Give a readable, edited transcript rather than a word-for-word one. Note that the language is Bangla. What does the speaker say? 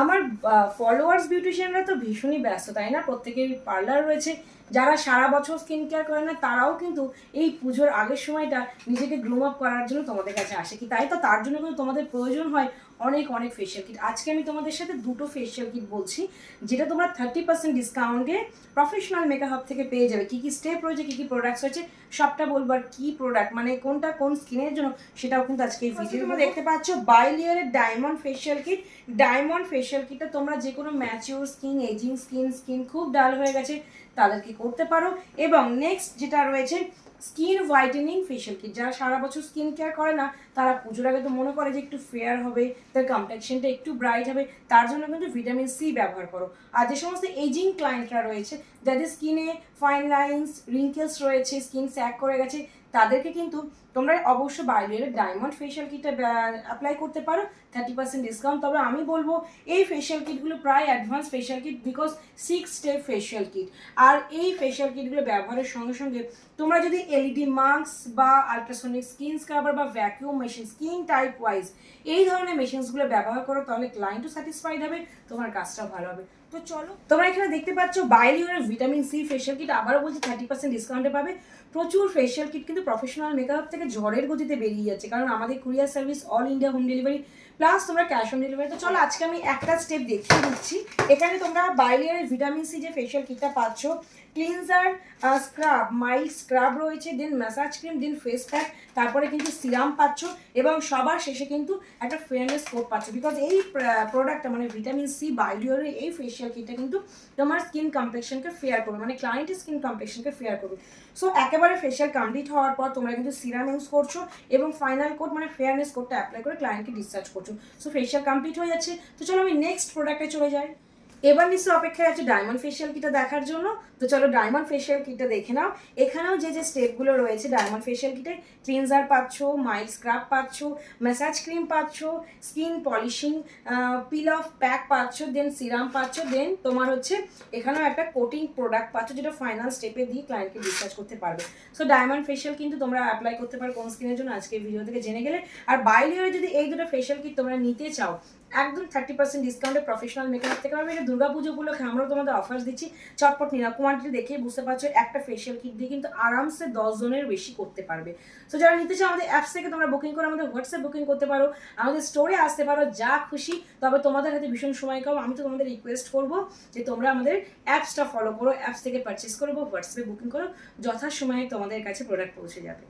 আমার ফলোয়ার্স বিউটিশিয়ানরা তো ভীষণই ব্যস্ত, তাই না? প্রত্যেকের পার্লার রয়েছে। যারা সারা বছর স্কিন কেয়ার করে না তারাও কিন্তু এই পুজোর আগের সময়টা নিজেকে গ্রুম আপ করার জন্য তোমাদের কাছে আসে, কি তাই তো? তার জন্য কিন্তু তোমাদের প্রয়োজন হয় অনেক অনেক ফেশিয়াল কিট। আজকে আমি তোমাদের সাথে দুটো ফেশিয়াল কিট বলছি, যেটা তোমরা 30% ডিসকাউন্টে প্রফেশনাল মেকআপ হাব থেকে পেয়ে যাবে। কী কী স্টেপ রয়েছে, কী কী প্রোডাক্টস রয়েছে সবটা বলবো, আর কী প্রোডাক্ট মানে কোনটা কোন স্কিনের জন্য সেটাও কিন্তু আজকে এই ভিডিও তোমরা দেখতে পাচ্ছ। বাইলিয়ারের diamond facial kit. Diamond facial কিটটা তোমরা যে কোনো ম্যাচিওর স্কিন, এজিং স্কিন খুব ডাল হয়ে গেছে তাদেরকে করতে পারো। এবং নেক্সট যেটা রয়েছে স্কিন হোয়াইটেনিং ফেশিয়াল কিট। যারা সারা বছর স্কিন কেয়ার করে না তারা পুজোর আগে তো মনে করে যে একটু ফেয়ার হবে, তার কমপ্লেক্সনটা একটু ব্রাইট হবে, তার জন্য কিন্তু ভিটামিন সি ব্যবহার করো। আর যে সমস্ত এজিং ক্লায়েন্টরা রয়েছে, যাদের স্কিনে ফাইন লাইন্স রিঙ্কেলস রয়েছে, স্কিন স্যাক করে গেছে, তাদেরকে কিন্তু তোমরা অবশ্যই বাইলিয়ারের ডায়মন্ড ফেশিয়াল কিটটা অ্যাপ্লাই করতে পারো 30% ডিসকাউন্ট। তবে আমি বলবো এই ফেশিয়াল কিটগুলো প্রায় advance facial kit, because 6 step facial kit. আর এই ফেশিয়াল কিটগুলো ব্যবহারের সঙ্গে সঙ্গে তোমরা যদি এলইডি মাস্ক বা আলট্রাসোনিক স্কিন স্ক্রাবার বা vacuum machine skin type wise এই ধরনের মেশিনসগুলো ব্যবহার করো, তাহলে ক্লায়েন্টও স্যাটিসফাইড হবে, তোমার কাজটাও ভালো হবে। তো চলো, তোমরা এখানে দেখতে পাচ্ছ বাইলিয়ারের ভিটামিন সি ফেশিয়াল কিট আবারও বলছি 30% ডিসকাউন্টে পাবে। প্রচুর ফেশিয়াল কিট কিন্তু প্রফেশনাল মেকআপ থেকে ঝড়ের গতিতে বেরিয়ে যাচ্ছে, কারণ আমাদের courier service all India home delivery plus তোমরা ক্যাশ অন ডেলিভারি। তো চলো আজকে আমি একটা স্টেপ দেখিয়ে দিচ্ছি। এখানে তোমরা বাইলিয়ারের ভিটামিন সি যে ফেশিয়াল কিটটা পাচ্ছ, ক্লিনজার, স্ক্রাব, মাইল্ড স্ক্রাব রয়েছে, দেন ম্যাসাজ ক্রিম, দেন ফেস প্যাক, তারপরে কিন্তু সিরাম পাচ্ছ, এবং সবার শেষে কিন্তু একটা ফেয়ারনেস কোড পাচ্ছ। বিকজ এই প্রোডাক্টটা মানে ভিটামিন সি বাইলিয়ারের এই ফেশিয়াল কিটটা কিন্তু তোমার স্কিন কমপ্লেক্সনকে ফেয়ার করবে, মানে ক্লায়েন্টের স্কিন কমপ্লেক্সনকে ফেয়ার করবে। সো একেবারে ফেশিয়াল কমপ্লিট হওয়ার পর তোমরা কিন্তু সিরাম ইউজ করছো এবং ফাইনাল কোড মানে ফেয়ারনেস কোডটা অ্যাপ্লাই করে ক্লায়েন্টকে ডিসচার্জ করছো। সো ফেশিয়াল কমপ্লিট হয়ে যাচ্ছে। তো চলো আমি নেক্সট প্রোডাক্টে চলে যাই। এবার নিশ্চয় অপেক্ষায় আছে ডায়মন্ড ফেশিয়াল কিটটা দেখার জন্য। তো চলো ডায়মন্ড ফেশিয়াল কিটটা দেখে নাও। এখানেও যে যে স্টেপগুলো রয়েছে ডায়মন্ড ফেশিয়াল কিটে, ক্লিনজার পাচ্ছ, মাইল্ড স্ক্রাব পাচ্ছ, ম্যাসাজ ক্রিম পাচ্ছ, skin polishing pin of pack পাচ্ছ, দেন সিরাম পাচ্ছ, দেন তোমার হচ্ছে এখানেও একটা কোটিং প্রোডাক্ট পাচ্ছ, যেটা ফাইনাল স্টেপে দিয়ে ক্লায়েন্টকে ডিসচার্জ করতে পারবে। সো ডায়মন্ড ফেশিয়াল কিন্তু তোমরা অ্যাপ্লাই করতে পারো কোন স্কিনের জন্য আজকে ভিডিও থেকে জেনে গেলে। আর বাইলিয়ারে যদি এই দুটো ফেশিয়াল কিট তোমরা নিতে চাও একদম 30% ডিসকাউন্টে প্রফেশনাল মেকআপ থেকে পারবে। এটা দুর্গাপুজো উপলক্ষে আমরাও তোমাদের অফার্স দিচ্ছি। চটপট নিরা কোয়ান্টিটি দেখে বুঝতে পারছো একটা ফেশিয়াল কিট দিয়ে কিন্তু আরামসে 10 জনের বেশি করতে পারবে। সো যারা নিতে চাও আমাদের অ্যাপস থেকে তোমরা বুকিং করে আমাদের হোয়াটসঅ্যাপ বুকিং করতে পারো, আমাদের স্টোরে আসতে পারো, যা খুশি। তবে তোমাদের হাতে ভীষণ সময় কম, আমি তো তোমাদের রিকোয়েস্ট করবো যে তোমরা আমাদের অ্যাপসটা ফলো করো, অ্যাপস থেকে পারচেস করবো, হোয়াটসঅ্যাপে বুকিং করো, যথাসময়ে তোমাদের কাছে প্রোডাক্ট পৌঁছে যাবে।